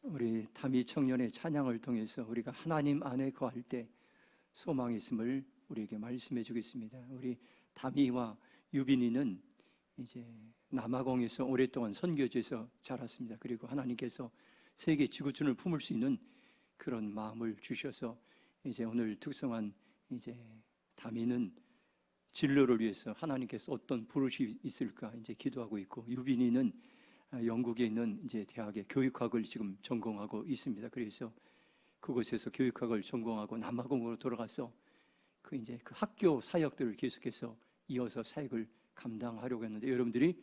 우리 다미 청년의 찬양을 통해서 우리가 하나님 안에 거할 때 소망이 있음을 우리에게 말씀해 주겠습니다. 우리 다미와 유빈이는 이제 남아공에서 오랫동안 선교지에서 자랐습니다. 그리고 하나님께서 세계 지구촌을 품을 수 있는 그런 마음을 주셔서 이제 오늘 특성한 이제 다미는 진로를 위해서 하나님께서 어떤 부르심이 있을까 이제 기도하고 있고, 유빈이는 영국에 있는 이제 대학의 교육학을 지금 전공하고 있습니다. 그래서 그곳에서 교육학을 전공하고 남아공으로 돌아가서 그 이제 그 학교 사역들을 계속해서 이어서 사역을 감당하려고 했는데, 여러분들이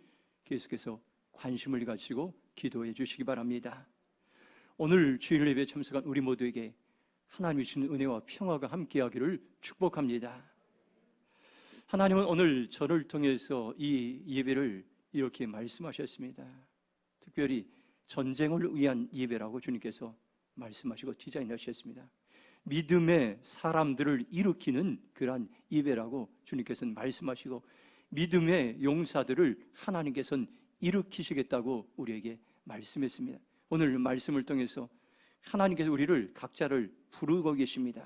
계속해서 관심을 가지고 기도해 주시기 바랍니다. 오늘 주일 예배에 참석한 우리 모두에게 하나님이 주시는 은혜와 평화가 함께하기를 축복합니다. 하나님은 오늘 저를 통해서 이 예배를 이렇게 말씀하셨습니다. 특별히 전쟁을 위한 예배라고 주님께서 말씀하시고 디자인하셨습니다. 믿음의 사람들을 일으키는 그러한 예배라고 주님께서는 말씀하시고, 믿음의 용사들을 하나님께서는 일으키시겠다고 우리에게 말씀했습니다. 오늘 말씀을 통해서 하나님께서 우리를 각자를 부르고 계십니다.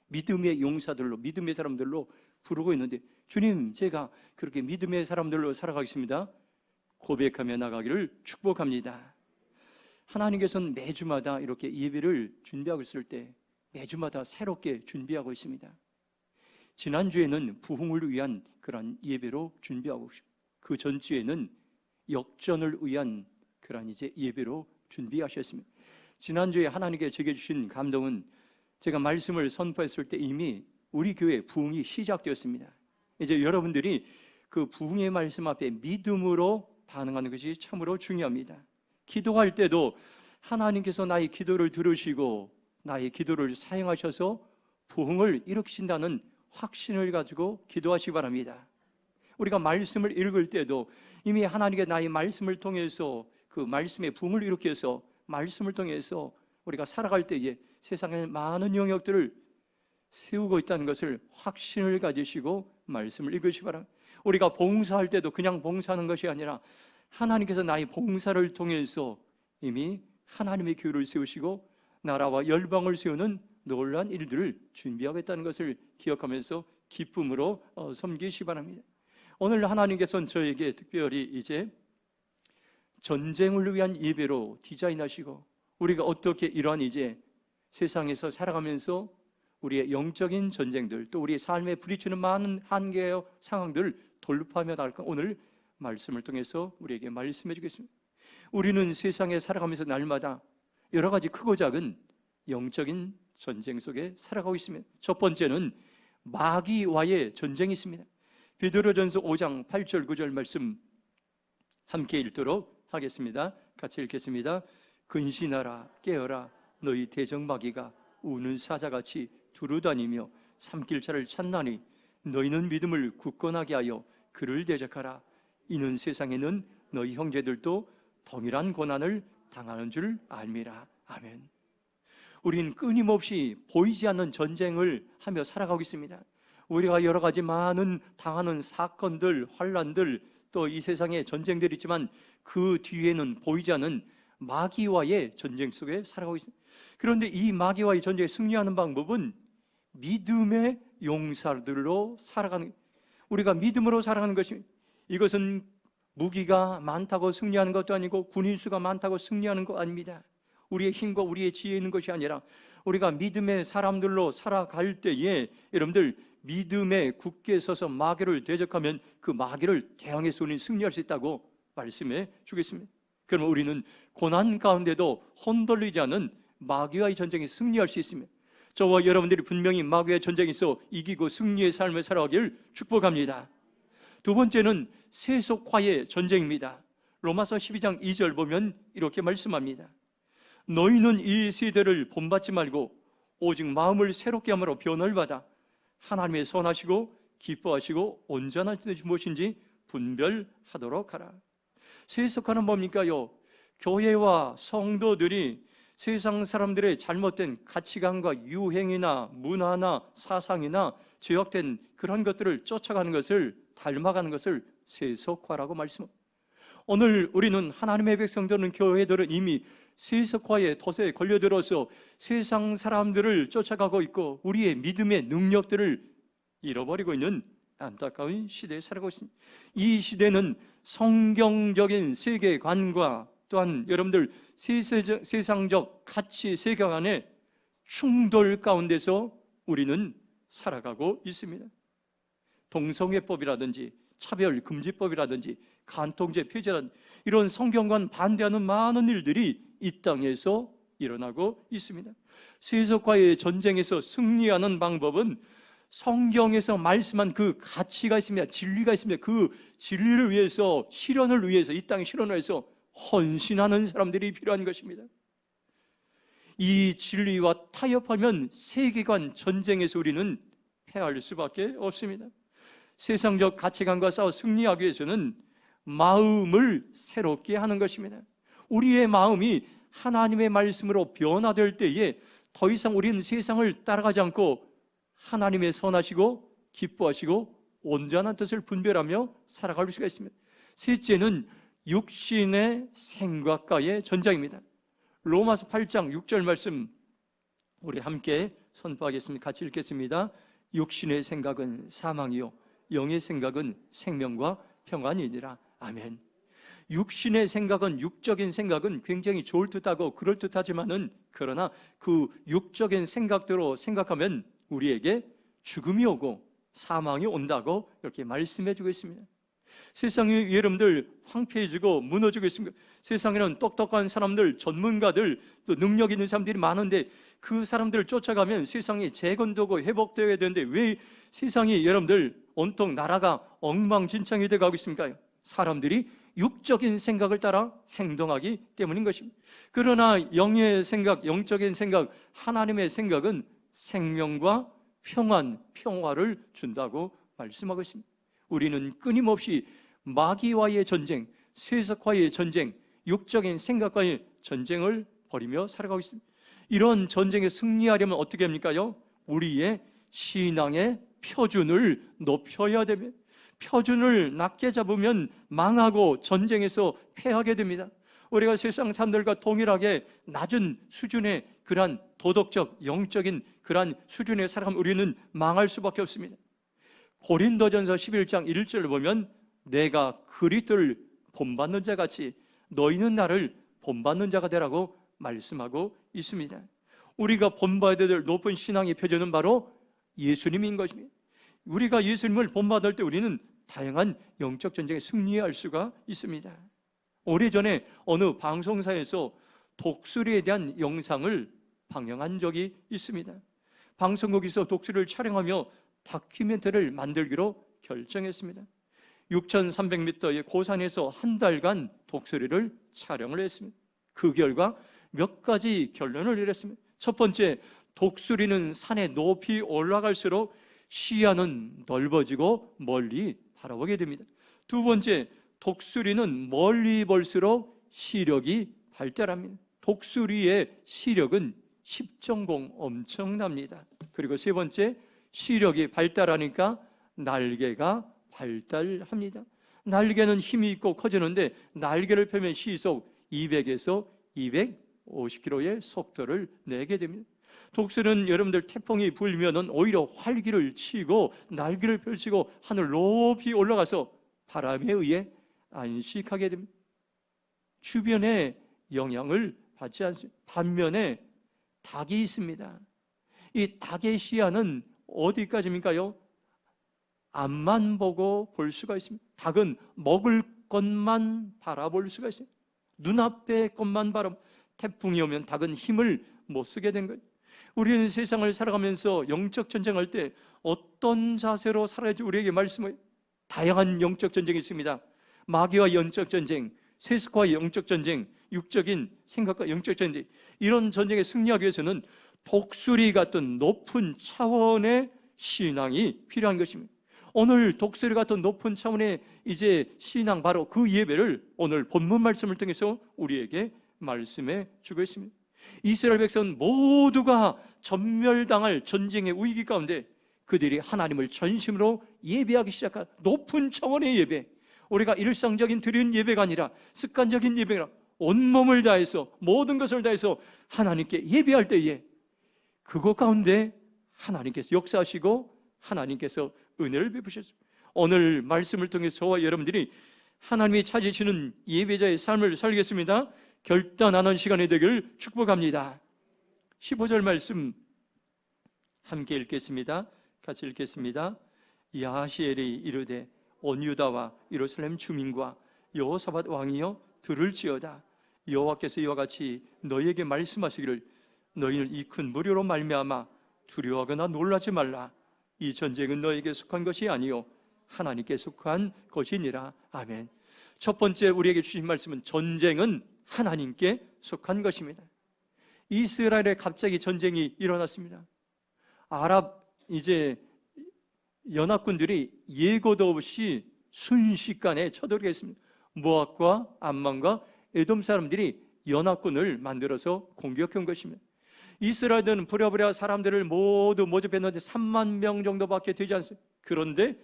믿음의 용사들로, 믿음의 사람들로 부르고 있는데, 주님, 제가 그렇게 믿음의 사람들로 살아가겠습니다. 고백하며 나가기를 축복합니다. 하나님께서는 매주마다 이렇게 예배를 준비하고 있을 때 매주마다 새롭게 준비하고 있습니다. 지난주에는 부흥을 위한 그런 예배로 준비하고 있습니다. 그 전주에는 역전을 위한 그런 이제 예배로 준비하셨습니다. 지난주에 하나님께 제게 주신 감동은, 제가 말씀을 선포했을 때 이미 우리 교회 부흥이 시작되었습니다. 이제 여러분들이 그 부흥의 말씀 앞에 믿음으로 반응하는 것이 참으로 중요합니다. 기도할 때도 하나님께서 나의 기도를 들으시고 나의 기도를 사용하셔서 부흥을 일으키신다는 확신을 가지고 기도하시기 바랍니다. 우리가 말씀을 읽을 때도 이미 하나님께 나의 말씀을 통해서 그 말씀의 부흥을 일으켜서 말씀을 통해서 우리가 살아갈 때 이제 세상에 많은 영역들을 세우고 있다는 것을 확신을 가지시고 말씀을 읽으시기 바랍니다. 우리가 봉사할 때도 그냥 봉사하는 것이 아니라 하나님께서 나의 봉사를 통해서 이미 하나님의 교회를 세우시고 나라와 열방을 세우는 놀라운 일들을 준비하겠다는 것을 기억하면서 기쁨으로 섬기시기 바랍니다. 오늘 하나님께서는 저에게 특별히 이제 전쟁을 위한 예배로 디자인하시고, 우리가 어떻게 이러한 이제 세상에서 살아가면서 우리의 영적인 전쟁들, 또 우리의 삶에 부딪히는 많은 한계의 상황들을 돌파하며 나갈까, 오늘 말씀을 통해서 우리에게 말씀해 주겠습니다. 우리는 세상에 살아가면서 날마다 여러 가지 크고 작은 영적인 전쟁 속에 살아가고 있습니다. 첫 번째는 마귀와의 전쟁이 있습니다. 베드로전서 5장 8절 9절 말씀 함께 읽도록 하겠습니다. 같이 읽겠습니다. 근신하라, 깨어라, 너희 대적마귀가 우는 사자같이 두루다니며 삼킬자를 찾나니 너희는 믿음을 굳건하게 하여 그를 대적하라. 이는 세상에는 너희 형제들도 동일한 고난을 당하는 줄 알미라. 아멘. 우린 끊임없이 보이지 않는 전쟁을 하며 살아가고 있습니다. 우리가 여러 가지 많은 당하는 사건들, 환난들, 또 이 세상에 전쟁들이 있지만 그 뒤에는 보이지 않는 마귀와의 전쟁 속에 살아가고 있습니다. 그런데 이 마귀와의 전쟁에 승리하는 방법은 믿음의 용사들로 살아가는, 우리가 믿음으로 살아가는 것입니다. 이것은 무기가 많다고 승리하는 것도 아니고 군인 수가 많다고 승리하는 것 아닙니다. 우리의 힘과 우리의 지혜에 있는 것이 아니라 우리가 믿음의 사람들로 살아갈 때에 여러분들 믿음에 굳게 서서 마귀를 대적하면 그 마귀를 대항해서 우리는 승리할 수 있다고 말씀해 주겠습니다. 그러면 우리는 고난 가운데도 흔들리지 않은 마귀와의 전쟁에 승리할 수 있습니다. 저와 여러분들이 분명히 마귀의 전쟁에서 이기고 승리의 삶을 살아가길 축복합니다. 두 번째는 세속화의 전쟁입니다. 로마서 12장 2절 보면 이렇게 말씀합니다. 너희는 이 세대를 본받지 말고 오직 마음을 새롭게 함으로 변화를 받아 하나님의 선하시고 기뻐하시고 온전한 뜻이 무엇인지 분별하도록 하라. 세속화는 뭡니까요? 교회와 성도들이 세상 사람들의 잘못된 가치관과 유행이나 문화나 사상이나 죄악된 그런 것들을 쫓아가는 것을 닮아가는 것을 세속화라고 말씀합니다. 오늘 우리는 하나님의 백성들은 교회들은 이미 세속화의 덫에 걸려들어서 세상 사람들을 쫓아가고 있고 우리의 믿음의 능력들을 잃어버리고 있는 안타까운 시대에 살아가고 있습니다. 이 시대는 성경적인 세계관과 또한 여러분들 세상적 가치 세계관의 충돌 가운데서 우리는 살아가고 있습니다. 동성애법이라든지 차별금지법이라든지 간통죄 폐지라든지 이런 성경과는 반대하는 많은 일들이 이 땅에서 일어나고 있습니다. 세속과의 전쟁에서 승리하는 방법은 성경에서 말씀한 그 가치가 있습니다. 진리가 있습니다. 그 진리를 위해서, 실현을 위해서, 이 땅의 실현을 위해서 헌신하는 사람들이 필요한 것입니다. 이 진리와 타협하면 세계관 전쟁에서 우리는 패할 수밖에 없습니다. 세상적 가치관과 싸워 승리하기 위해서는 마음을 새롭게 하는 것입니다. 우리의 마음이 하나님의 말씀으로 변화될 때에 더 이상 우리는 세상을 따라가지 않고 하나님의 선하시고 기뻐하시고 온전한 뜻을 분별하며 살아갈 수가 있습니다. 셋째는 육신의 생각과의 전쟁입니다. 로마서 8장 6절 말씀 우리 함께 선포하겠습니다. 같이 읽겠습니다. 육신의 생각은 사망이요 영의 생각은 생명과 평안이니라. 아멘. 육신의 생각은, 육적인 생각은 굉장히 좋을 듯하고 그럴 듯하지만은 그러나 그 육적인 생각대로 생각하면 우리에게 죽음이 오고 사망이 온다고 이렇게 말씀해 주고 있습니다. 세상이 여러분들 황폐해지고 무너지고 있습니다. 세상에는 똑똑한 사람들, 전문가들, 또 능력 있는 사람들이 많은데 그 사람들을 쫓아가면 세상이 재건되고 회복되어야 되는데 왜 세상이 여러분들 온통 나라가 엉망진창이 되어 가고 있습니까? 사람들이 육적인 생각을 따라 행동하기 때문인 것입니다. 그러나 영의 생각, 영적인 생각, 하나님의 생각은 생명과 평안, 평화를 준다고 말씀하고 있습니다. 우리는 끊임없이 마귀와의 전쟁, 세속화의 전쟁, 육적인 생각과의 전쟁을 벌이며 살아가고 있습니다. 이런 전쟁에 승리하려면 어떻게 합니까요? 우리의 신앙의 표준을 높여야 됩니다. 표준을 낮게 잡으면 망하고 전쟁에서 패하게 됩니다. 우리가 세상 사람들과 동일하게 낮은 수준의 그러한 도덕적, 영적인 그러한 수준에 살아가면 우리는 망할 수밖에 없습니다. 고린도전서 11장 1절을 보면 내가 그리스도를 본받는 자 같이 너희는 나를 본받는 자가 되라고 말씀하고 있습니다. 우리가 본받아야 될 높은 신앙의 표준은 바로 예수님인 것입니다. 우리가 예수님을 본받을 때 우리는 다양한 영적 전쟁에 승리할 수가 있습니다. 오래전에 어느 방송사에서 독수리에 대한 영상을 방영한 적이 있습니다. 방송국에서 독수리를 촬영하며 다큐멘터리를 만들기로 결정했습니다. 6,300m의 고산에서 한 달간 독수리를 촬영을 했습니다. 그 결과 몇 가지 결론을 내렸습니다. 첫 번째, 독수리는 산에 높이 올라갈수록 시야는 넓어지고 멀리 바라보게 됩니다. 두 번째, 독수리는 멀리 볼수록 시력이 발달합니다. 독수리의 시력은 10.0 엄청납니다. 그리고 세 번째, 시력이 발달하니까 날개가 발달합니다. 날개는 힘이 있고 커지는데 날개를 펴면 시속 200에서 250km의 속도를 내게 됩니다. 독수리는 여러분들 태풍이 불면은 오히려 활기를 치고 날개를 펼치고 하늘 높이 올라가서 바람에 의해 안식하게 됩니다. 주변에 영향을 받지 않습니다. 반면에 닭이 있습니다. 이 닭의 시야는 어디까지입니까요? 앞만 보고 볼 수가 있습니다. 닭은 먹을 것만 바라볼 수가 있어요. 눈앞의 것만 바라보고 태풍이 오면 닭은 힘을 못 쓰게 된 거예요. 우리는 세상을 살아가면서 영적 전쟁할 때 어떤 자세로 살아야지 우리에게 말씀을 다양한 영적 전쟁이 있습니다. 마귀와 영적 전쟁, 세속과의 영적 전쟁, 육적인 생각과 영적 전쟁, 이런 전쟁에 승리하기 위해서는 독수리 같은 높은 차원의 신앙이 필요한 것입니다. 오늘 독수리 같은 높은 차원의 이제 신앙, 바로 그 예배를 오늘 본문 말씀을 통해서 우리에게 말씀해 주고 있습니다. 이스라엘 백성은 모두가 전멸당할 전쟁의 위기 가운데 그들이 하나님을 전심으로 예배하기 시작한 높은 차원의 예배, 우리가 일상적인 드리는 예배가 아니라 습관적인 예배가 온몸을 다해서 모든 것을 다해서 하나님께 예배할 때에 그것 가운데 하나님께서 역사하시고 하나님께서 은혜를 베푸셨습니다. 오늘 말씀을 통해서 저와 여러분들이 하나님이 찾으시는 예배자의 삶을 살겠습니다. 결단하는 시간이 되길 축복합니다. 15절 말씀 함께 읽겠습니다. 같이 읽겠습니다. 야하시엘이 이르되 온 유다와 예루살렘 주민과 여호사밧 왕이여 들을지어다. 여호와께서 이와 같이 너희에게 말씀하시기를 너희는 이 큰 무료로 말미암아 두려워하거나 놀라지 말라. 이 전쟁은 너희에게 속한 것이 아니요 하나님께 속한 것이니라. 아멘. 첫 번째 우리에게 주신 말씀은 전쟁은 하나님께 속한 것입니다. 이스라엘에 갑자기 전쟁이 일어났습니다. 아랍 연합군들이 예고도 없이 순식간에 쳐들게 했습니다. 모압과 암몬과 에돔 사람들이 연합군을 만들어서 공격한 것입니다. 이스라엘은 부랴부랴 사람들을 모두 모집했는데 3만 명 정도밖에 되지 않습니다. 그런데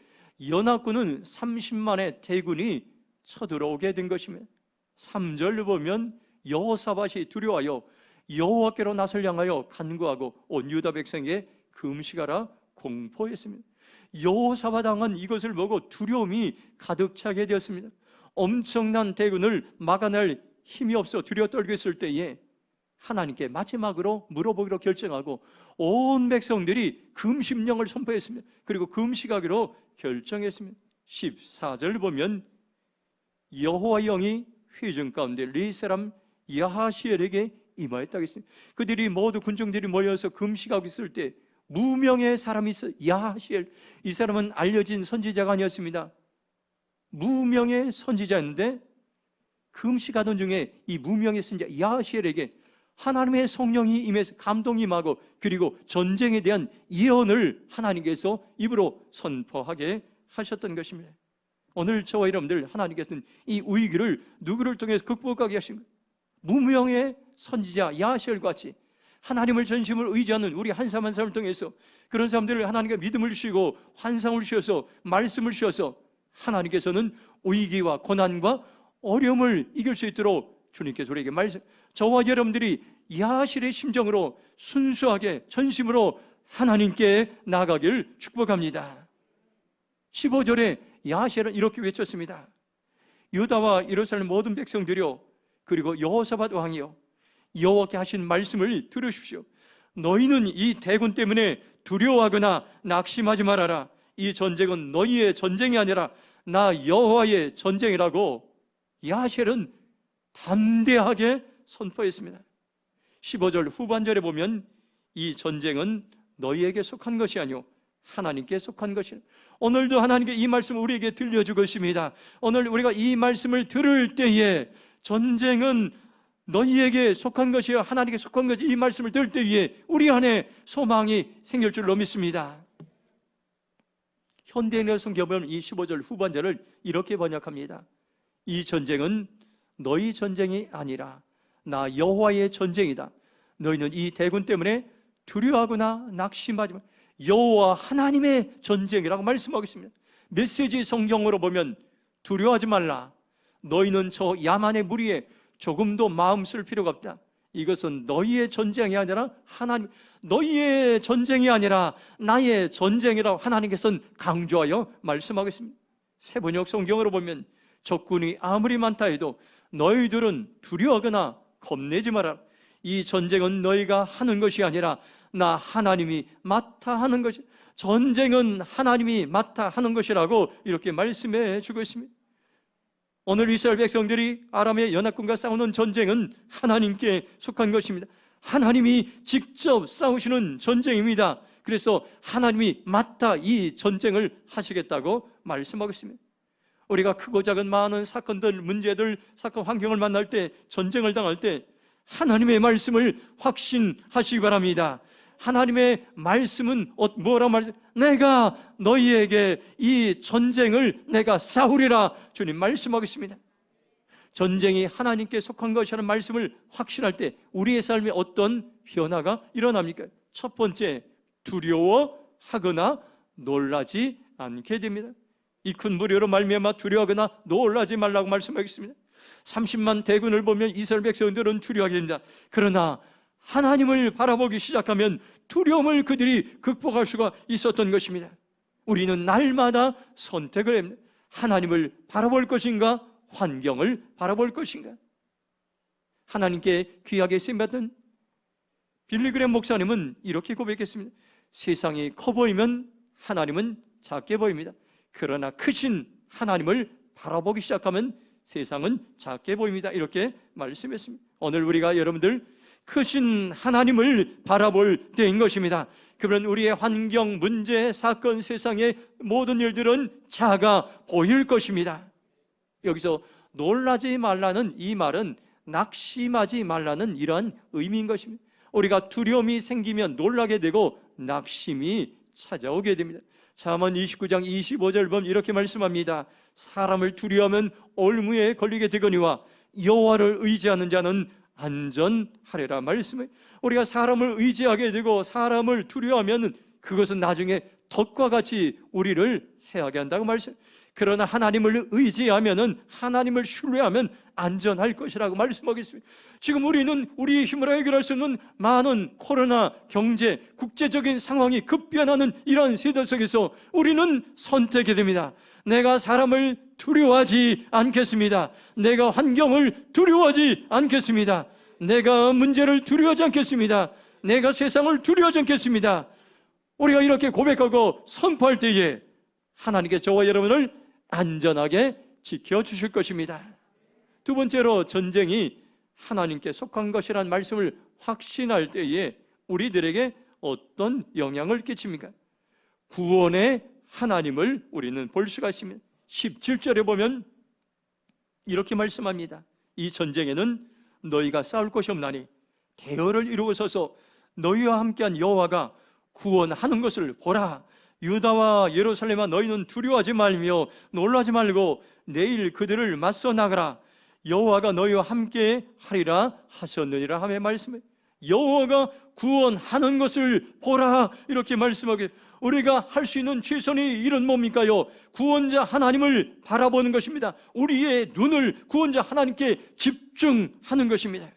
연합군은 30만의 대군이 쳐들어오게 된 것입니다. 3절을 보면 여호사밧이 두려워하여 여호와께로 낯을 향하여 간구하고 온 유다 백성에게 금식하라 공포했습니다. 여호사밧 왕은 이것을 보고 두려움이 가득 차게 되었습니다. 엄청난 대군을 막아낼 힘이 없어 두려워 떨고 있을 때에 하나님께 마지막으로 물어보기로 결정하고 온 백성들이 금식령을 선포했습니다. 그리고 금식하기로 결정했습니다. 14절 보면 여호와의 영이 회중 가운데 리 사람 야하시엘에게 임하였다고 했습니다. 그들이 모두 군중들이 모여서 금식하고 있을 때 무명의 사람이 있어. 야하시엘, 이 사람은 알려진 선지자가 아니었습니다. 무명의 선지자였는데 금식하던 중에 이 무명의 선지자 야하시엘에게 하나님의 성령이 임해서 감동이 임하고 그리고 전쟁에 대한 예언을 하나님께서 입으로 선포하게 하셨던 것입니다. 오늘 저와 여러분들 하나님께서는 이 위기를 누구를 통해서 극복하게 하신 거예요. 무명의 선지자 야하시엘과 같이 하나님을 전심으로 의지하는 우리 한 사람 한 사람을 통해서 그런 사람들을 하나님께 믿음을 주시고 환상을 주셔서 말씀을 주셔서 하나님께서는 위기와 고난과 어려움을 이길 수 있도록 주님께서 우리에게 저와 여러분들이 야하시엘의 심정으로 순수하게 전심으로 하나님께 나아가길 축복합니다. 15절에 야하시엘은 이렇게 외쳤습니다. 유다와 예루살렘 모든 백성들이여 그리고 여호사밧 왕이여 여호와께 하신 말씀을 들으십시오. 너희는 이 대군 때문에 두려워하거나 낙심하지 말아라. 이 전쟁은 너희의 전쟁이 아니라 나 여호와의 전쟁이라고 야하시엘은 담대하게 선포했습니다. 15절 후반절에 보면 이 전쟁은 너희에게 속한 것이 아니오 하나님께 속한 것이라. 오늘도 하나님께 이 말씀을 우리에게 들려주고 있습니다. 오늘 우리가 이 말씀을 들을 때에 전쟁은 너희에게 속한 것이요 하나님께 속한 것이 이 말씀을 들을 때에 우리 안에 소망이 생길 줄로 믿습니다. 현대인의 성경은 이 15절 후반절을 이렇게 번역합니다. 이 전쟁은 너희 전쟁이 아니라 나 여호와의 전쟁이다. 너희는 이 대군 때문에 두려워하거나 낙심하지 마. 여호와 하나님의 전쟁이라고 말씀하고 있습니다. 메시지 성경으로 보면 두려워하지 말라. 너희는 저 야만의 무리에 조금도 마음 쓸 필요가 없다. 이것은 너희의 전쟁이 아니라 하나님, 너희의 전쟁이 아니라 나의 전쟁이라고 하나님께서는 강조하여 말씀하고 있습니다. 세번역 성경으로 보면 적군이 아무리 많다 해도 너희들은 두려워하거나 겁내지 마라. 이 전쟁은 너희가 하는 것이 아니라 나 하나님이 맡아 하는 것이, 전쟁은 하나님이 맡아 하는 것이라고 이렇게 말씀해 주고 있습니다. 오늘 이스라엘 백성들이 아람의 연합군과 싸우는 전쟁은 하나님께 속한 것입니다. 하나님이 직접 싸우시는 전쟁입니다. 그래서 하나님이 맡아 이 전쟁을 하시겠다고 말씀하고 있습니다. 우리가 크고 작은 많은 사건들, 문제들, 사건 환경을 만날 때, 전쟁을 당할 때 하나님의 말씀을 확신하시기 바랍니다. 하나님의 말씀은 뭐라고 말씀? 내가 너희에게 이 전쟁을 내가 싸우리라 주님 말씀하고 있습니다. 전쟁이 하나님께 속한 것이라는 말씀을 확신할 때 우리의 삶에 어떤 변화가 일어납니까? 첫 번째, 두려워하거나 놀라지 않게 됩니다. 이 큰 무리로 말미암아 두려워하거나 놀라지 말라고 말씀하고 있습니다. 30만 대군을 보면 이스라엘 백성들은 두려워하게 됩니다. 그러나 하나님을 바라보기 시작하면 두려움을 그들이 극복할 수가 있었던 것입니다. 우리는 날마다 선택을 합니다. 하나님을 바라볼 것인가, 환경을 바라볼 것인가. 하나님께 귀하게 쓰임받은 빌리그램 목사님은 이렇게 고백했습니다. 세상이 커 보이면 하나님은 작게 보입니다. 그러나 크신 하나님을 바라보기 시작하면 세상은 작게 보입니다. 이렇게 말씀했습니다. 오늘 우리가 여러분들 크신 하나님을 바라볼 때인 것입니다. 그러면 우리의 환경, 문제, 사건, 세상의 모든 일들은 작아 보일 것입니다. 여기서 놀라지 말라는 이 말은 낙심하지 말라는 이러한 의미인 것입니다. 우리가 두려움이 생기면 놀라게 되고 낙심이 찾아오게 됩니다. 잠언 29장 25절 보면 이렇게 말씀합니다. 사람을 두려워하면 올무에 걸리게 되거니와 여호와를 의지하는 자는 안전하리라 말씀해. 우리가 사람을 의지하게 되고 사람을 두려워하면 그것은 나중에 덫과 같이 우리를 해하게 한다고 말씀. 그러나 하나님을 의지하면은, 하나님을 신뢰하면 안전할 것이라고 말씀하겠습니다. 지금 우리는 우리의 힘으로 해결할 수 없는 많은 코로나, 경제, 국제적인 상황이 급변하는 이러한 세대 속에서 우리는 선택해야 됩니다. 내가 사람을 두려워하지 않겠습니다. 내가 환경을 두려워하지 않겠습니다. 내가 문제를 두려워하지 않겠습니다. 내가 세상을 두려워하지 않겠습니다. 우리가 이렇게 고백하고 선포할 때에 하나님께서 저와 여러분을 안전하게 지켜주실 것입니다. 두 번째로, 전쟁이 하나님께 속한 것이라는 말씀을 확신할 때에 우리들에게 어떤 영향을 끼칩니까? 구원의 하나님을 우리는 볼 수가 있습니다. 17절에 보면 이렇게 말씀합니다. 이 전쟁에는 너희가 싸울 것이 없나니 대열을 이루고 서서 너희와 함께한 여호와가 구원하는 것을 보라. 유다와 예루살렘아, 너희는 두려워하지 말며 놀라지 말고 내일 그들을 맞서 나가라. 여호와가 너희와 함께 하리라 하셨느니라 하며 말씀해. 여호와가 구원하는 것을 보라, 이렇게 말씀하게. 우리가 할 수 있는 최선의 일은 뭡니까요? 구원자 하나님을 바라보는 것입니다. 우리의 눈을 구원자 하나님께 집중하는 것입니다.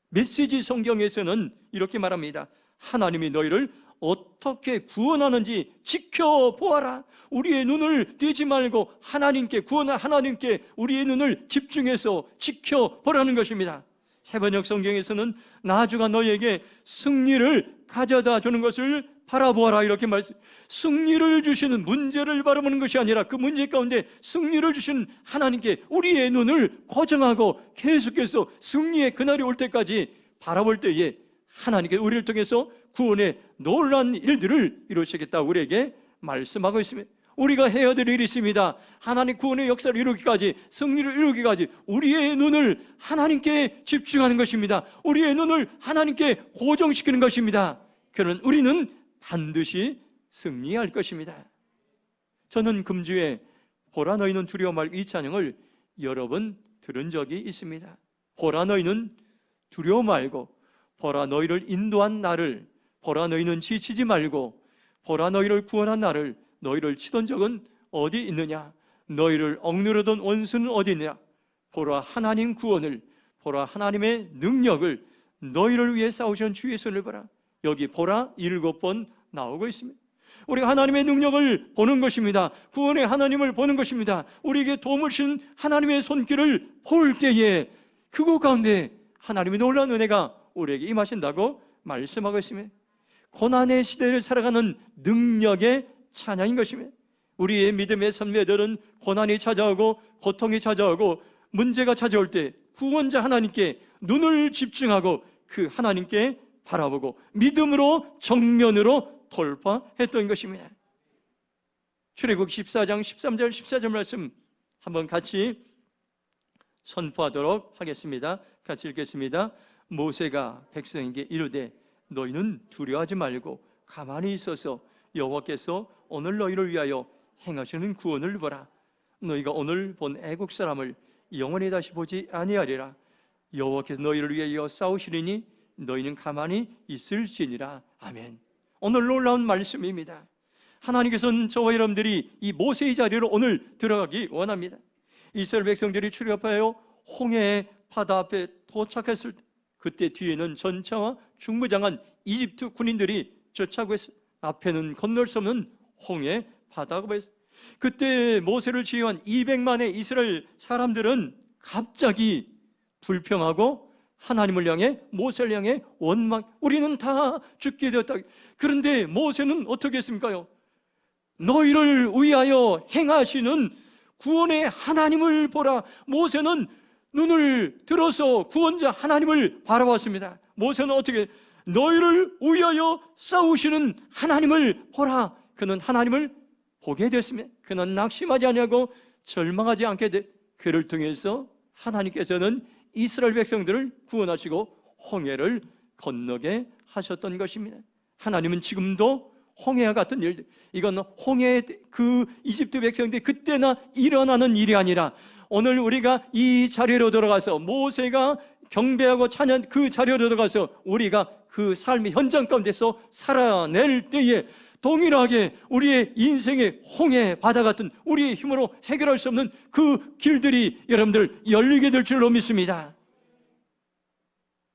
메시지 성경에서는 이렇게 말합니다. 하나님이 너희를 어떻게 구원하는지 지켜보아라. 우리의 눈을 떼지 말고 하나님께, 구원한 하나님께 우리의 눈을 집중해서 지켜보라는 것입니다. 세번역 성경에서는 나주가 너희에게 승리를 가져다 주는 것을 바라보아라, 이렇게 말씀. 승리를 주시는, 문제를 바라보는 것이 아니라 그 문제 가운데 승리를 주시는 하나님께 우리의 눈을 고정하고 계속해서 승리의 그날이 올 때까지 바라볼 때에 하나님께 우리를 통해서 구원의 놀라운 일들을 이루시겠다고 우리에게 말씀하고 있습니다. 우리가 해야 될 일이 있습니다. 하나님 구원의 역사를 이루기까지, 승리를 이루기까지 우리의 눈을 하나님께 집중하는 것입니다. 우리의 눈을 하나님께 고정시키는 것입니다. 그러면 우리는 반드시 승리할 것입니다. 저는 금주에 보라 너희는 두려워 말고 이 찬양을 여러 번 들은 적이 있습니다. 보라 너희는 두려워 말고, 보라 너희를 인도한 나를, 보라 너희는 지치지 말고, 보라 너희를 구원한 나를, 너희를 치던 적은 어디 있느냐? 너희를 억누르던 원수는 어디 있느냐? 보라 하나님 구원을, 보라 하나님의 능력을, 너희를 위해 싸우신 주의 손을 보라. 여기 보라 7번 나오고 있습니다. 우리가 하나님의 능력을 보는 것입니다. 구원의 하나님을 보는 것입니다. 우리에게 도움을 주신 하나님의 손길을 볼 때에 그곳 가운데 하나님의 놀라운 은혜가 우리에게 임하신다고 말씀하고 있습니다. 고난의 시대를 살아가는 능력의 찬양인 것입니다. 우리의 믿음의 선배들은 고난이 찾아오고 고통이 찾아오고 문제가 찾아올 때 구원자 하나님께 눈을 집중하고 그 하나님께 바라보고 믿음으로 정면으로 돌파했던 것입니다. 출애굽 14장 13절 14절 말씀 한번 같이 선포하도록 하겠습니다. 같이 읽겠습니다. 모세가 백성에게 이르되 너희는 두려워하지 말고 가만히 있어서 여호와께서 오늘 너희를 위하여 행하시는 구원을 보라. 너희가 오늘 본 애국 사람을 영원히 다시 보지 아니하리라. 여호와께서 너희를 위하여 싸우시리니 너희는 가만히 있을지니라. 아멘. 오늘 놀라운 말씀입니다. 하나님께서는 저와 여러분들이 이 모세의 자리로 오늘 들어가기 원합니다. 이스라엘 백성들이 출애굽하여 홍해 바다 앞에 도착했을 때 그때 뒤에는 전차와 중무장한 이집트 군인들이 쫓아오고 있어요. 앞에는 건널 수 없는 홍해 바다가 보였어요. 그때 모세를 지휘한 200만의 이스라엘 사람들은 갑자기 불평하고 하나님을 향해, 모세를 향해 원망, 우리는 다 죽게 되었다. 그런데 모세는 어떻게 했습니까요? 너희를 위하여 행하시는 구원의 하나님을 보라. 모세는 눈을 들어서 구원자 하나님을 바라봤습니다. 모세는 어떻게, 너희를 위하여 싸우시는 하나님을 보라. 그는 하나님을 보게 됐습니다. 그는 낙심하지 아니하고 절망하지 않게 돼. 그를 통해서 하나님께서는 이스라엘 백성들을 구원하시고 홍해를 건너게 하셨던 것입니다. 하나님은 지금도 홍해와 같은 일들, 이건 홍해 그 이집트 백성들이 그때나 일어나는 일이 아니라 오늘 우리가 이 자리로 들어가서 모세가 경배하고 찬양 그 자리로 들어가서 우리가 그 삶의 현장 가운데서 살아낼 때에 동일하게 우리의 인생의 홍해 바다 같은 우리의 힘으로 해결할 수 없는 그 길들이 여러분들 열리게 될 줄로 믿습니다.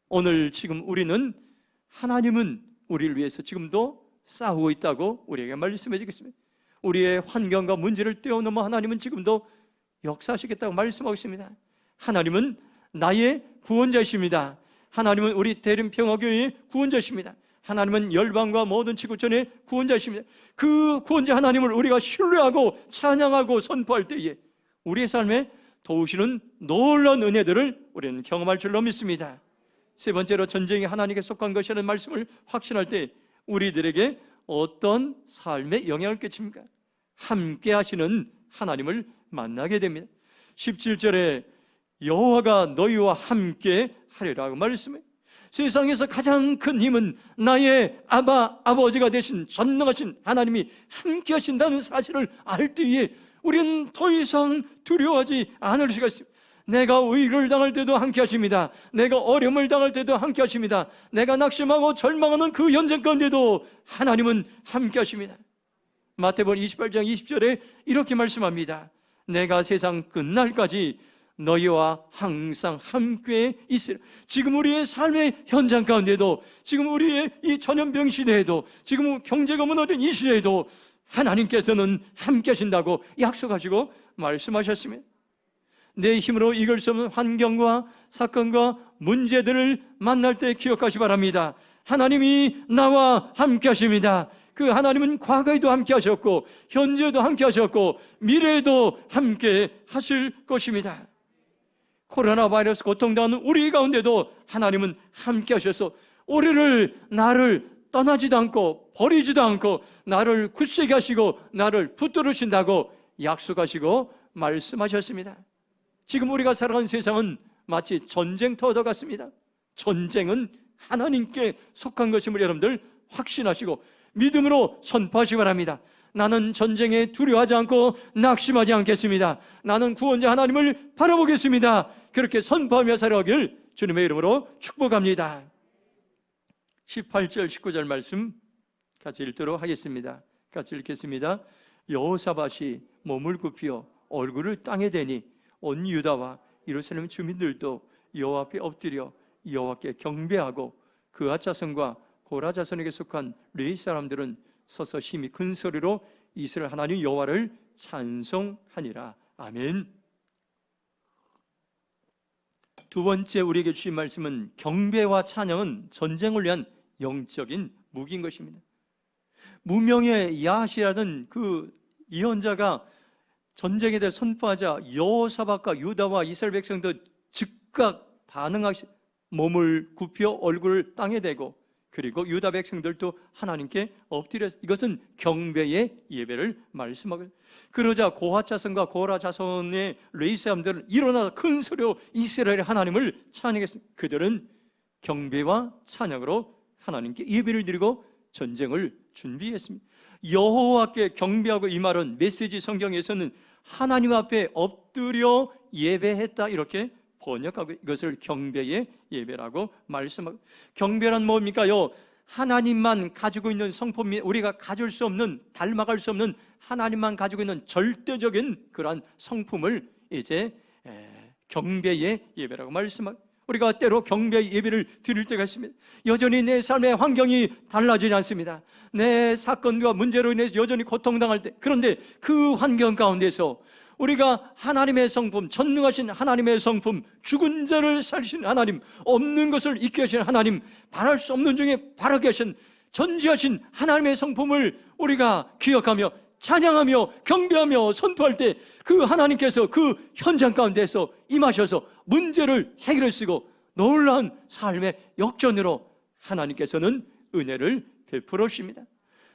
오늘 지금 우리는 하나님은 우리를 위해서 지금도 싸우고 있다고 우리에게 말씀해 주겠습니다. 우리의 환경과 문제를 뛰어넘어 하나님은 지금도 역사하시겠다고 말씀하고 있습니다. 하나님은 나의 구원자이십니다. 하나님은 우리 대림평화교회의 구원자이십니다. 하나님은 열방과 모든 지구촌의 구원자이십니다. 그 구원자 하나님을 우리가 신뢰하고 찬양하고 선포할 때에 우리의 삶에 도우시는 놀라운 은혜들을 우리는 경험할 줄로 믿습니다. 세 번째로, 전쟁이 하나님께 속한 것이라는 말씀을 확신할 때 우리들에게 어떤 삶에 영향을 끼칩니까? 함께 하시는 하나님을 만나게 됩니다. 17절에 여호와가 너희와 함께 하리라고 말씀해요. 세상에서 가장 큰 힘은 나의 아버지가 되신 전능하신 하나님이 함께 하신다는 사실을 알 때에 우리는 더 이상 두려워하지 않을 수가 있습니다. 내가 위기를 당할 때도 함께 하십니다. 내가 어려움을 당할 때도 함께 하십니다. 내가 낙심하고 절망하는 그 현장 가운데도 하나님은 함께 하십니다. 마태복음 28장 20절에 이렇게 말씀합니다. 내가 세상 끝날까지 너희와 항상 함께 있으라. 지금 우리의 삶의 현장 가운데도, 지금 우리의 이 전염병 시대에도, 지금 경제가 무너진 이 시대에도 하나님께서는 함께 하신다고 약속하시고 말씀하셨습니다. 내 힘으로 이길 수 없는 환경과 사건과 문제들을 만날 때 기억하시 바랍니다. 하나님이 나와 함께 하십니다. 그 하나님은 과거에도 함께 하셨고 현재에도 함께 하셨고 미래에도 함께 하실 것입니다. 코로나 바이러스 고통당하는 우리 가운데도 하나님은 함께 하셔서 우리를, 나를 떠나지도 않고 버리지도 않고 나를 굳세게 하시고 나를 붙들으신다고 약속하시고 말씀하셨습니다. 지금 우리가 살아가는 세상은 마치 전쟁터와 같습니다. 전쟁은 하나님께 속한 것임을 여러분들 확신하시고 믿음으로 선포하시기 바랍니다. 나는 전쟁에 두려워하지 않고 낙심하지 않겠습니다. 나는 구원자 하나님을 바라보겠습니다. 그렇게 선포하며 살아가길 주님의 이름으로 축복합니다. 18절 19절 말씀 같이 읽도록 하겠습니다. 같이 읽겠습니다. 여호사밧이 몸을 굽히어 얼굴을 땅에 대니 온 유다와 예루살렘 주민들도 여호와 앞에 엎드려 여호와께 경배하고 그앗 자손과 고라 자손에게 속한 레위 사람들은 서서 심히 큰 소리로 이스라엘 하나님 여호와를 찬송하니라. 아멘. 두 번째 우리에게 주신 말씀은 경배와 찬양은 전쟁을 위한 영적인 무기인 것입니다. 무명의 야시라는 그 예언자가 전쟁에 대해 선포하자 여호사밧과 유다와 이스라엘 백성들 즉각 반응하시, 몸을 굽혀 얼굴을 땅에 대고 그리고 유다 백성들도 하나님께 엎드렸습니다. 이것은 경배의 예배를 말씀하고, 그러자 고핫 자손과 고라 자손의 레위 사람들은 일어나서 큰 소리로 이스라엘의 하나님을 찬양했습니다. 그들은 경배와 찬양으로 하나님께 예배를 드리고 전쟁을 준비했습니다. 여호와께 경배하고, 이 말은 메시지 성경에서는 하나님 앞에 엎드려 예배했다 이렇게 번역하고 이것을 경배의 예배라고 말씀하고, 경배란 뭡니까요? 하나님만 가지고 있는 성품이, 우리가 가질 수 없는, 닮아갈 수 없는 하나님만 가지고 있는 절대적인 그러한 성품을 이제 경배의 예배라고 말씀합니다. 우리가 때로 경배의 예배를 드릴 때가 있습니다. 여전히 내 삶의 환경이 달라지지 않습니다. 내 사건과 문제로 인해서 여전히 고통당할 때, 그런데 그 환경 가운데서 우리가 하나님의 성품, 전능하신 하나님의 성품, 죽은 자를 살리시는 하나님, 없는 것을 있게 하시는 하나님, 바랄 수 없는 중에 바라게 하신 전지하신 하나님의 성품을 우리가 기억하며 찬양하며 경배하며 선포할 때 그 하나님께서 그 현장 가운데서 임하셔서 문제를 해결해 쓰고 놀라운 삶의 역전으로 하나님께서는 은혜를 베풀어 주십니다.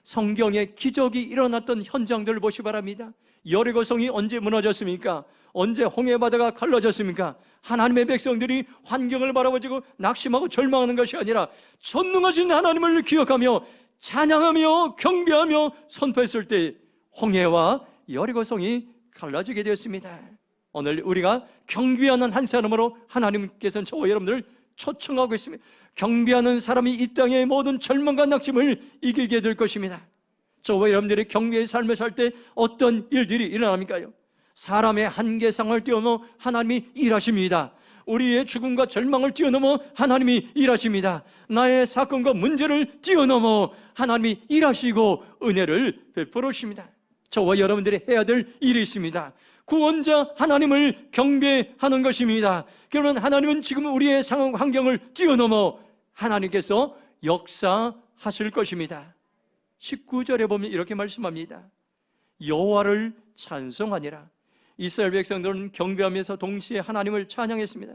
성경에 기적이 일어났던 현장들을 보시 바랍니다. 여리고성이 언제 무너졌습니까? 언제 홍해바다가 갈라졌습니까? 하나님의 백성들이 환경을 바라보고 낙심하고 절망하는 것이 아니라 전능하신 하나님을 기억하며 찬양하며 경배하며 선포했을 때 홍해와 여리고성이 갈라지게 되었습니다. 오늘 우리가 경배하는 한 사람으로 하나님께서는 저와 여러분들을 초청하고 있습니다. 경배하는 사람이 이 땅의 모든 절망과 낙심을 이기게 될 것입니다. 저와 여러분들이 경배의 삶을 살 때 어떤 일들이 일어납니까요? 사람의 한계상을 뛰어넘어 하나님이 일하십니다. 우리의 죽음과 절망을 뛰어넘어 하나님이 일하십니다. 나의 사건과 문제를 뛰어넘어 하나님이 일하시고 은혜를 베풀어 주십니다. 저와 여러분들이 해야 될 일이 있습니다. 구원자 하나님을 경배하는 것입니다. 그러면 하나님은 지금 우리의 상황 환경을 뛰어넘어 하나님께서 역사하실 것입니다. 19절에 보면 이렇게 말씀합니다. 여호와를 찬송하니라. 이스라엘 백성들은 경배하면서 동시에 하나님을 찬양했습니다.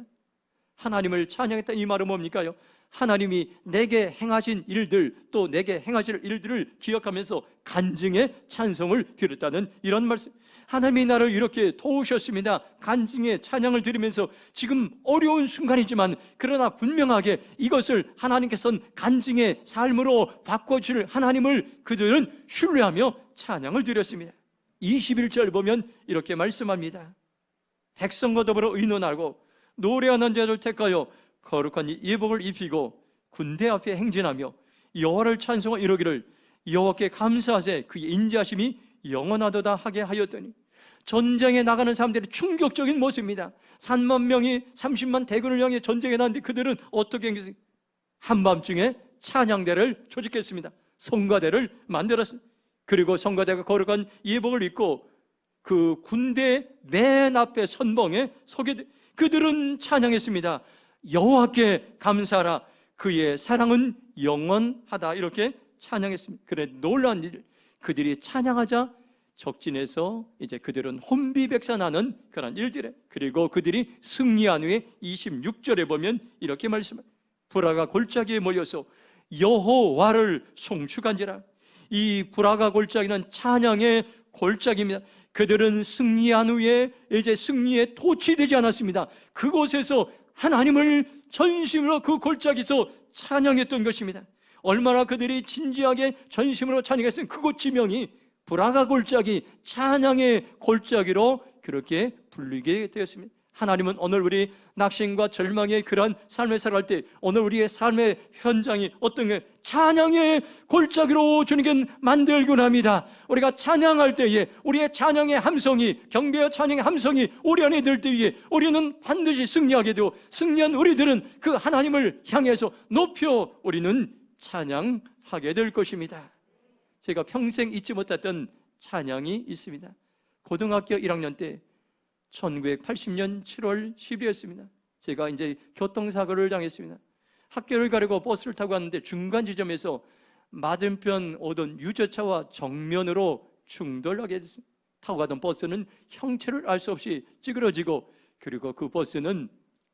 하나님을 찬양했다, 이 말은 뭡니까요? 하나님이 내게 행하신 일들, 또 내게 행하실 일들을 기억하면서 간증의 찬송을 드렸다는 이런 말씀. 하나님이 나를 이렇게 도우셨습니다. 간증의 찬양을 드리면서 지금 어려운 순간이지만 그러나 분명하게 이것을 하나님께서는 간증의 삶으로 바꿔주실 하나님을 그들은 신뢰하며 찬양을 드렸습니다. 21절 보면 이렇게 말씀합니다. 백성과 더불어 의논하고 노래하는 자를 택하여 거룩한 예복을 입히고 군대 앞에 행진하며 여호와를 찬송하여 이르기를 여호와께 감사하세 그의 인자하심이 영원하도다 하게 하였더니. 전쟁에 나가는 사람들의 충격적인 모습입니다. 3만 명이 30만 대군을 향해 전쟁에 나갔는데 그들은 어떻게 했습니까? 한밤중에 찬양대를 조직했습니다. 성가대를 만들었습니다. 그리고 성가대가 거룩한 예복을 입고 그 군대 맨 앞에 선봉에 서게 돼 그들은 찬양했습니다. 여호와께 감사하라 그의 사랑은 영원하다 이렇게 찬양했습니다. 그래 놀라운 일, 그들이 찬양하자 적진에서 이제 그들은 혼비백산하는 그런 일들에, 그리고 그들이 승리한 후에 26절에 보면 이렇게 말씀합니다. 불화가 골짜기에 모여서 여호와를 송축한지라. 이 불화가 골짜기는 찬양의 골짜기입니다. 그들은 승리한 후에 이제 승리에 도취되지 않았습니다. 그곳에서 하나님을 전심으로 그 골짜기에서 찬양했던 것입니다. 얼마나 그들이 진지하게 전심으로 찬양했으면 그곳 지명이 불화가 골짜기, 찬양의 골짜기로 그렇게 불리게 되었습니다. 하나님은 오늘 우리 낙심과 절망의 그러한 삶을 살아갈 때 오늘 우리의 삶의 현장이 어떤 게 찬양의 골짜기로 주님께 만들곤 합니다. 우리가 찬양할 때에 우리의 찬양의 함성이, 경배와 찬양의 함성이 우리 안에 들 때에 우리는 반드시 승리하게 되고, 승리한 우리들은 그 하나님을 향해서 높여 우리는 찬양하게 될 것입니다. 제가 평생 잊지 못했던 찬양이 있습니다. 고등학교 1학년 때 1980년 7월 10일이었습니다. 제가 이제 교통사고를 당했습니다. 학교를 가려고 버스를 타고 갔는데 중간 지점에서 맞은편 오던 유저차와 정면으로 충돌하게 됐습니다. 타고 가던 버스는 형체를 알 수 없이 찌그러지고, 그리고 그 버스는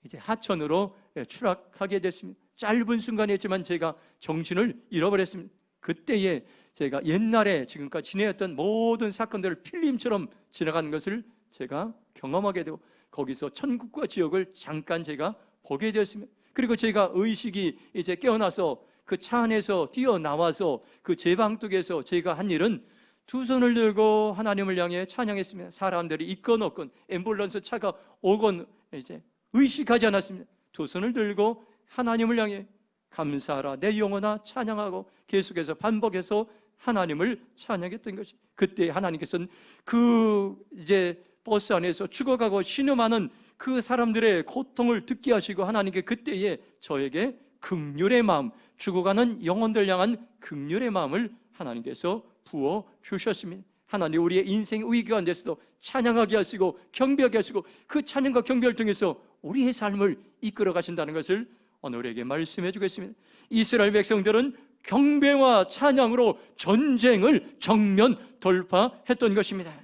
이제 하천으로 추락하게 됐습니다. 짧은 순간이었지만 제가 정신을 잃어버렸습니다. 그때에 제가 옛날에 지금까지 지내왔던 모든 사건들을 필름처럼 지나가는 것을 제가 경험하게 되고, 거기서 천국과 지옥을 잠깐 제가 보게 되었습니다. 그리고 제가 의식이 이제 깨어나서 그 차 안에서 뛰어나와서 그 제방뚝에서 제가 한 일은 두 손을 들고 하나님을 향해 찬양했습니다. 사람들이 있건 없건 앰뷸런스 차가 오건 이제 의식하지 않았습니다. 두 손을 들고 하나님을 향해 감사하라 내 영혼아 찬양하고 계속해서 반복해서 하나님을 찬양했던 것이, 그때 하나님께서는 그 이제 버스 안에서 죽어가고 신음하는 그 사람들의 고통을 듣게 하시고 하나님께 그때에 저에게 긍휼의 마음, 죽어가는 영혼들 향한 긍휼의 마음을 하나님께서 부어 주셨습니다. 하나님 우리의 인생 위기 가운데서도 찬양하게 하시고 경배하게 하시고 그 찬양과 경배를 통해서 우리의 삶을 이끌어 가신다는 것을 오늘 우리에게 말씀해 주겠습니다. 이스라엘 백성들은 경배와 찬양으로 전쟁을 정면 돌파했던 것입니다.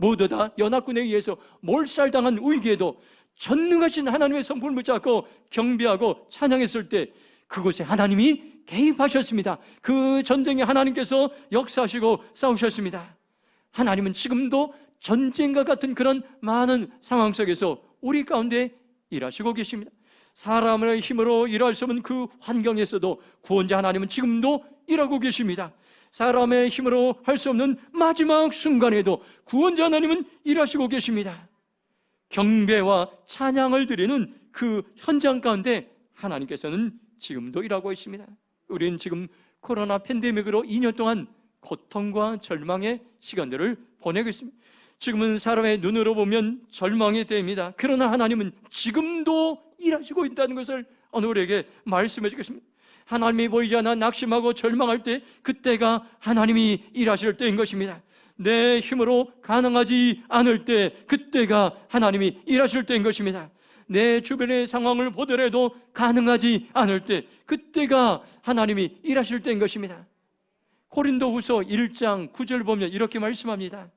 모두 다 연합군에 의해서 몰살당한 위기에도 전능하신 하나님의 손을 붙잡고 경배하고 찬양했을 때 그곳에 하나님이 개입하셨습니다. 그 전쟁에 하나님께서 역사하시고 싸우셨습니다. 하나님은 지금도 전쟁과 같은 그런 많은 상황 속에서 우리 가운데 일하시고 계십니다. 사람의 힘으로 일할 수 없는 그 환경에서도 구원자 하나님은 지금도 일하고 계십니다. 사람의 힘으로 할 수 없는 마지막 순간에도 구원자 하나님은 일하시고 계십니다. 경배와 찬양을 드리는 그 현장 가운데 하나님께서는 지금도 일하고 있습니다. 우리는 지금 코로나 팬데믹으로 2년 동안 고통과 절망의 시간들을 보내고 있습니다. 지금은 사람의 눈으로 보면 절망의 때입니다. 그러나 하나님은 지금도 일하시고 있다는 것을 오늘 우리에게 말씀해 주겠습니다. 하나님이 보이지 않아 낙심하고 절망할 때 그때가 하나님이 일하실 때인 것입니다. 내 힘으로 가능하지 않을 때 그때가 하나님이 일하실 때인 것입니다. 내 주변의 상황을 보더라도 가능하지 않을 때 그때가 하나님이 일하실 때인 것입니다. 고린도후서 1장 9절 보면 이렇게 말씀합니다.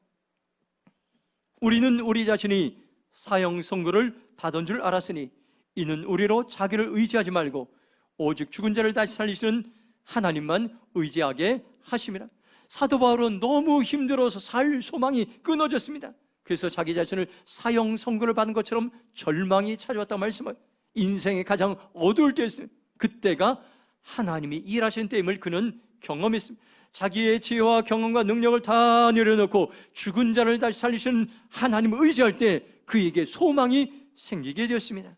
우리는 우리 자신이 사형 선고를 받은 줄 알았으니 이는 우리로 자기를 의지하지 말고 오직 죽은 자를 다시 살리시는 하나님만 의지하게 하심이라. 사도 바울은 너무 힘들어서 살 소망이 끊어졌습니다. 그래서 자기 자신을 사형 선고를 받은 것처럼 절망이 찾아왔다고 말씀을, 인생의 가장 어두울 때였습니다. 그때가 하나님이 일하신 때임을 그는 경험했습니다. 자기의 지혜와 경험과 능력을 다 내려놓고 죽은 자를 다시 살리시는 하나님을 의지할 때 그에게 소망이 생기게 되었습니다.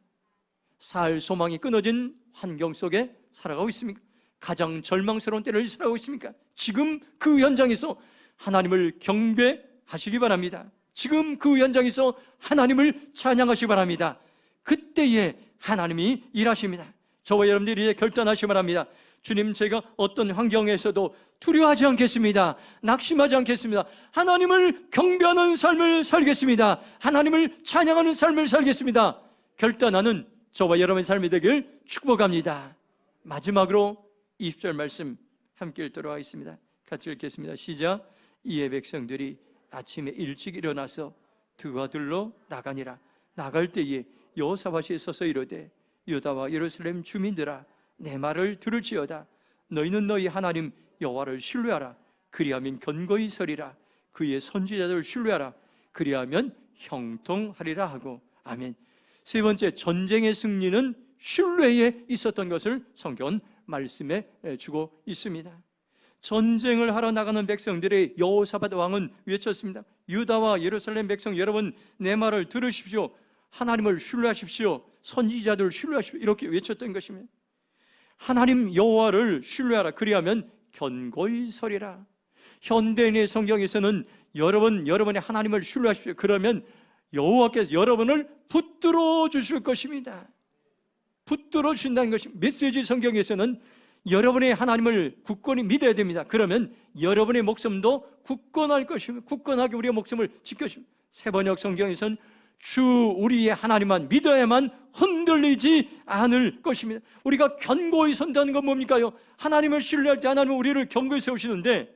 살 소망이 끊어진 환경 속에 살아가고 있습니까? 가장 절망스러운 때를 살아가고 있습니까? 지금 그 현장에서 하나님을 경배하시기 바랍니다. 지금 그 현장에서 하나님을 찬양하시기 바랍니다. 그때에 하나님이 일하십니다. 저와 여러분들이 이제 결단하시기 바랍니다. 주님, 제가 어떤 환경에서도 두려워하지 않겠습니다. 낙심하지 않겠습니다. 하나님을 경배하는 삶을 살겠습니다. 하나님을 찬양하는 삶을 살겠습니다. 결단하는 저와 여러분의 삶이 되길 축복합니다. 마지막으로 20절 말씀 함께 읽도록 하겠습니다. 같이 읽겠습니다. 시작. 이에 백성들이 아침에 일찍 일어나서 드가들로 나가니라. 나갈 때에 여호사밧이 서서 이르되 유다와 예루살렘 주민들아 내 말을 들을지어다. 너희는 너희 하나님 여호와를 신뢰하라. 그리하면 견고히 서리라. 그의 선지자들을 신뢰하라. 그리하면 형통하리라 하고. 아멘. 세 번째, 전쟁의 승리는 신뢰에 있었던 것을 성경은 말씀해 주고 있습니다. 전쟁을 하러 나가는 백성들의 여호사밧 왕은 외쳤습니다. 유다와 예루살렘 백성 여러분, 내 말을 들으십시오. 하나님을 신뢰하십시오. 선지자들을 신뢰하십시오. 이렇게 외쳤던 것입니다. 하나님 여호와를 신뢰하라. 그리하면 견고히 서리라. 현대인의 성경에서는 여러분의 하나님을 신뢰하십시오. 그러면 여호와께서 여러분을 붙들어 주실 것입니다. 붙들어 주신다는 것이 메시지 성경에서는 여러분의 하나님을 굳건히 믿어야 됩니다. 그러면 여러분의 목숨도 굳건할 것입니다. 굳건하게 우리의 목숨을 지켜줍니다. 세번역 성경에서는 주 우리의 하나님만 믿어야만 흔들리지 않을 것입니다. 우리가 견고히 선다는 건 뭡니까요? 하나님을 신뢰할 때 하나님은 우리를 견고히 세우시는데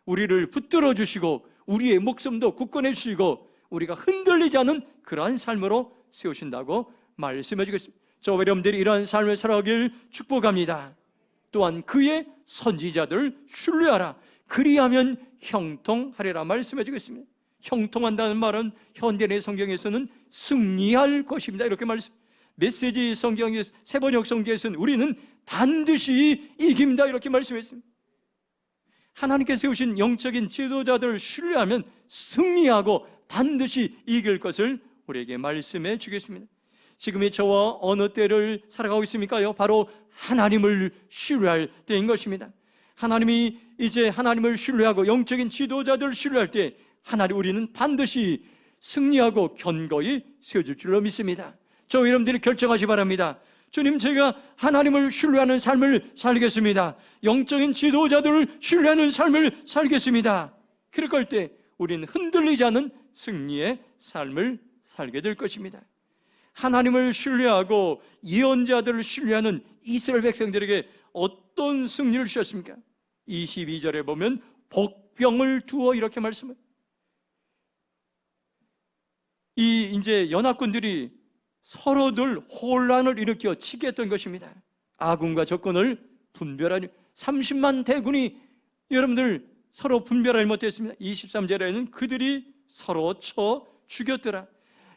우리를 붙들어 주시고 우리의 목숨도 굳건해 주시고 우리가 흔들리지 않은 그러한 삶으로 세우신다고 말씀해 주겠습니다. 저와 여러분들이 이러한 삶을 살아가길 축복합니다. 또한 그의 선지자들을 신뢰하라. 그리하면 형통하리라 말씀해 주겠습니다. 형통한다는 말은 현대의 성경에서는 승리할 것입니다. 이렇게 말씀. 메시지 성경에서, 세번역 성경에서는 우리는 반드시 이깁니다. 이렇게 말씀했습니다. 하나님께서 세우신 영적인 지도자들을 신뢰하면 승리하고 반드시 이길 것을 우리에게 말씀해 주겠습니다. 지금의 저와 어느 때를 살아가고 있습니까요? 바로 하나님을 신뢰할 때인 것입니다. 하나님이 이제 하나님을 신뢰하고 영적인 지도자들을 신뢰할 때 우리는 반드시 승리하고 견고히 세워질 줄로 믿습니다. 저 여러분들이 결정하시 바랍니다. 주님, 제가 하나님을 신뢰하는 삶을 살겠습니다. 영적인 지도자들을 신뢰하는 삶을 살겠습니다. 그럴 때 우리는 흔들리지 않는 승리의 삶을 살게 될 것입니다. 하나님을 신뢰하고 예언자들을 신뢰하는 이스라엘 백성들에게 어떤 승리를 주셨습니까? 22절에 보면 복병을 두어 이렇게 말씀합니다. 이제 연합군들이 서로들 혼란을 일으켜 치게 했던 것입니다. 아군과 적군을 분별하니 30만 대군이 여러분들 서로 분별하지 못했습니다. 23절에는 그들이 서로 쳐 죽였더라.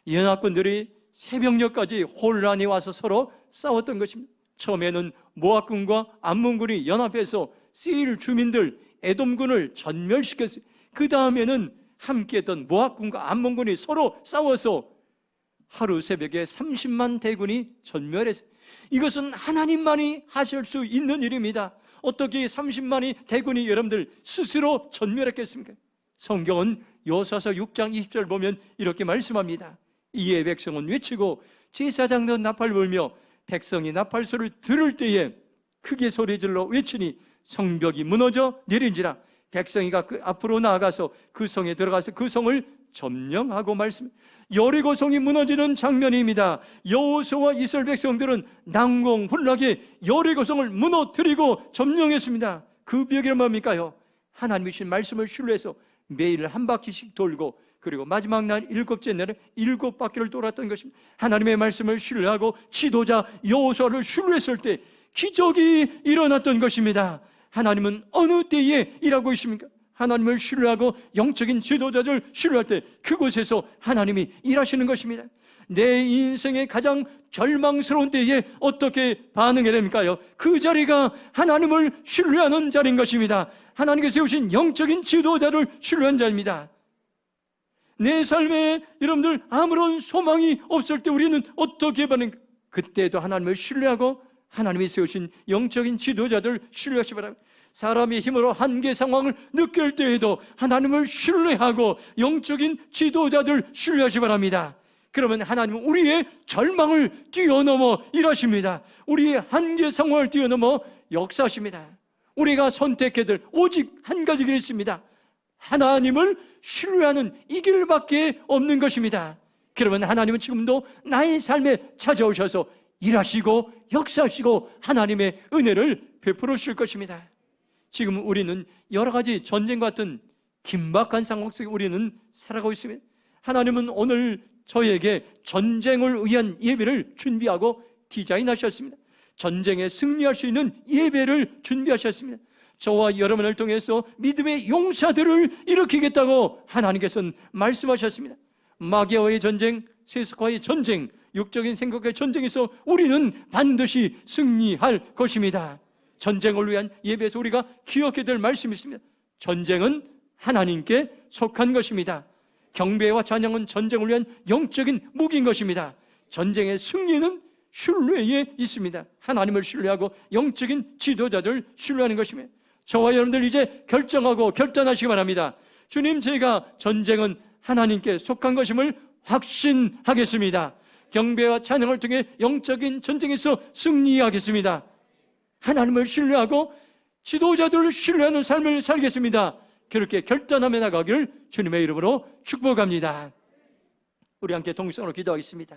연합군들이 새벽녘까지 혼란이 와서 서로 싸웠던 것입니다. 처음에는 모압군과 암몬군이 연합해서 세일 주민들 에돔군을 전멸시켰어요. 그 다음에는 함께했던 모압군과 암몬군이 서로 싸워서 하루 새벽에 30만 대군이 전멸했어요. 이것은 하나님만이 하실 수 있는 일입니다. 어떻게 30만이 대군이 여러분들 스스로 전멸했겠습니까? 성경은 여호수아서 6장 20절 보면 이렇게 말씀합니다. 이에 백성은 외치고 제사장도 나팔을 불며 백성이 나팔소를 들을 때에 크게 소리질러 외치니 성벽이 무너져 내린지라. 백성이가 그 앞으로 나아가서 그 성에 들어가서 그 성을 점령하고 말씀. 여리고 성이 무너지는 장면입니다. 여호수아와 이스라엘 백성들은 난공불락에 여리고 성을 무너뜨리고 점령했습니다. 그 비결은 뭡니까요? 하나님이신 말씀을 신뢰해서 매일 한 바퀴씩 돌고 그리고 마지막 날 7째 날에 7바퀴를 돌았던 것입니다. 하나님의 말씀을 신뢰하고 지도자 여호수아를 신뢰했을 때 기적이 일어났던 것입니다. 하나님은 어느 때에 일하고 있습니까? 하나님을 신뢰하고 영적인 지도자들 신뢰할 때 그곳에서 하나님이 일하시는 것입니다. 내 인생의 가장 절망스러운 때에 어떻게 반응해야 됩니까요? 그 자리가 하나님을 신뢰하는 자리인 것입니다. 하나님께서 세우신 영적인 지도자를 신뢰한 자입니다. 내 삶에 여러분들 아무런 소망이 없을 때 우리는 어떻게 반응할까? 그때도 하나님을 신뢰하고 하나님이 세우신 영적인 지도자들 신뢰하시 바랍니다. 사람의 힘으로 한계 상황을 느낄 때에도 하나님을 신뢰하고 영적인 지도자들 신뢰하시 바랍니다. 그러면 하나님은 우리의 절망을 뛰어넘어 일하십니다. 우리의 한계 상황을 뛰어넘어 역사하십니다. 우리가 선택해야 될 오직 한 가지 길이 있습니다. 하나님을 신뢰하는 이 길밖에 없는 것입니다. 그러면 하나님은 지금도 나의 삶에 찾아오셔서 일하시고 역사하시고 하나님의 은혜를 베풀어 주실 것입니다. 지금 우리는 여러 가지 전쟁 같은 긴박한 상황 속에 우리는 살아가고 있습니다. 하나님은 오늘 저에게 전쟁을 위한 예배를 준비하고 디자인하셨습니다. 전쟁에 승리할 수 있는 예배를 준비하셨습니다. 저와 여러분을 통해서 믿음의 용사들을 일으키겠다고 하나님께서는 말씀하셨습니다. 마귀와의 전쟁, 세속과의 전쟁, 육적인 생각의 전쟁에서 우리는 반드시 승리할 것입니다. 전쟁을 위한 예배에서 우리가 기억해야 될 말씀이 있습니다. 전쟁은 하나님께 속한 것입니다. 경배와 찬양은 전쟁을 위한 영적인 무기인 것입니다. 전쟁의 승리는 신뢰에 있습니다. 하나님을 신뢰하고 영적인 지도자들 신뢰하는 것입니다. 저와 여러분들 이제 결정하고 결단하시기 바랍니다. 주님, 제가 전쟁은 하나님께 속한 것임을 확신하겠습니다. 경배와 찬양을 통해 영적인 전쟁에서 승리하겠습니다. 하나님을 신뢰하고 지도자들을 신뢰하는 삶을 살겠습니다. 그렇게 결단하며 나가기를 주님의 이름으로 축복합니다. 우리 함께 동성으로 기도하겠습니다.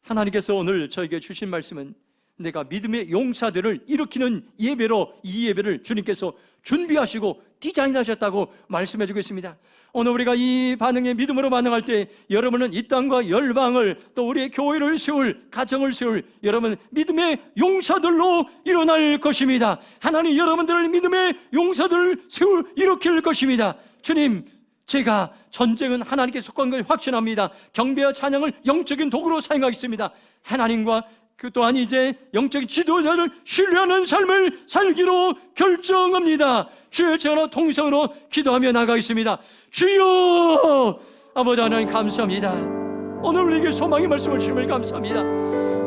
하나님께서 오늘 저에게 주신 말씀은 내가 믿음의 용사들을 일으키는 예배로 이 예배를 주님께서 준비하시고 디자인하셨다고 말씀해 주고 있습니다. 오늘 우리가 이 반응에 믿음으로 반응할 때 여러분은 이 땅과 열방을 또 우리의 교회를 세울 가정을 세울 여러분 믿음의 용사들로 일어날 것입니다. 하나님 여러분들을 믿음의 용사들을 일으킬 것입니다. 주님, 제가 전쟁은 하나님께 속한 것을 확신합니다. 경배와 찬양을 영적인 도구로 사용하겠습니다. 하나님과 그 또한 이제 영적인 지도자를 신뢰하는 삶을 살기로 결정합니다. 주여, 제가 통성으로 기도하며 나가겠습니다. 주여, 아버지 하나님 감사합니다. 오늘 우리에게 소망의 말씀을 주심을 감사합니다.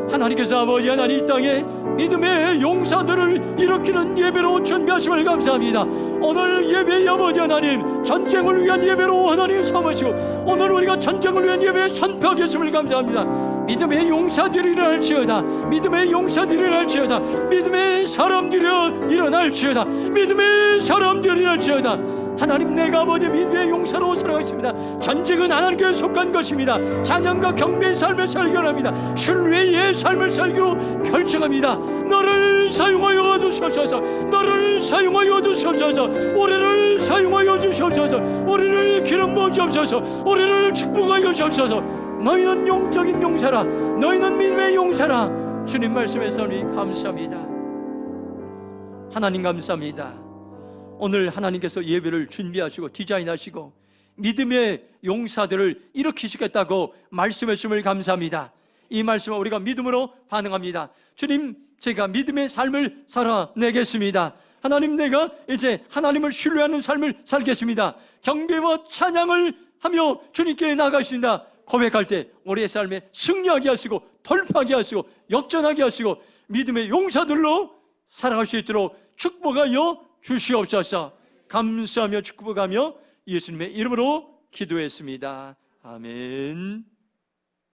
하나님께서 아버지 하나님 이 땅에 믿음의 용사들을 일으키는 예배로 준비하심을 감사합니다. 오늘 예배 아버지 하나님 전쟁을 위한 예배로 하나님 삼으시고 오늘 우리가 전쟁을 위한 예배에 선포하겠음을 감사합니다. 믿음의 용사들이 일어날지어다. 믿음의 용사들이 일어날지어다. 믿음의 사람들이 일어날지어다. 믿음의 사람들이 일어날지어다. 하나님 내가 아버지 믿음의 용사로 살아가겠습니다. 전쟁은 하나님께 속한 것입니다. 찬양과 경배의 삶을 살기로 합니다. 신뢰의 삶을 살기로 결정합니다. 너를 사용하여 주시옵소서. 너를 사용하여 주시옵소서. 우리를 사용하여 주시옵소서. 우리를 기름 부어 주옵소서. 우리를 축복하여 주옵소서. 너희는 영적인 용사라. 너희는 믿음의 용사라. 주님 말씀에서 우리 감사합니다. 하나님 감사합니다. 오늘 하나님께서 예배를 준비하시고 디자인하시고 믿음의 용사들을 일으키시겠다고 말씀하심을 감사합니다. 이 말씀을 우리가 믿음으로 반응합니다. 주님, 제가 믿음의 삶을 살아내겠습니다. 하나님, 내가 이제 하나님을 신뢰하는 삶을 살겠습니다. 경배와 찬양을 하며 주님께 나가신다 고백할 때 우리의 삶에 승리하게 하시고 돌파하게 하시고 역전하게 하시고 믿음의 용사들로 살아갈 수 있도록 축복하여 주시옵소서. 감사하며 축복하며 예수님의 이름으로 기도했습니다. 아멘.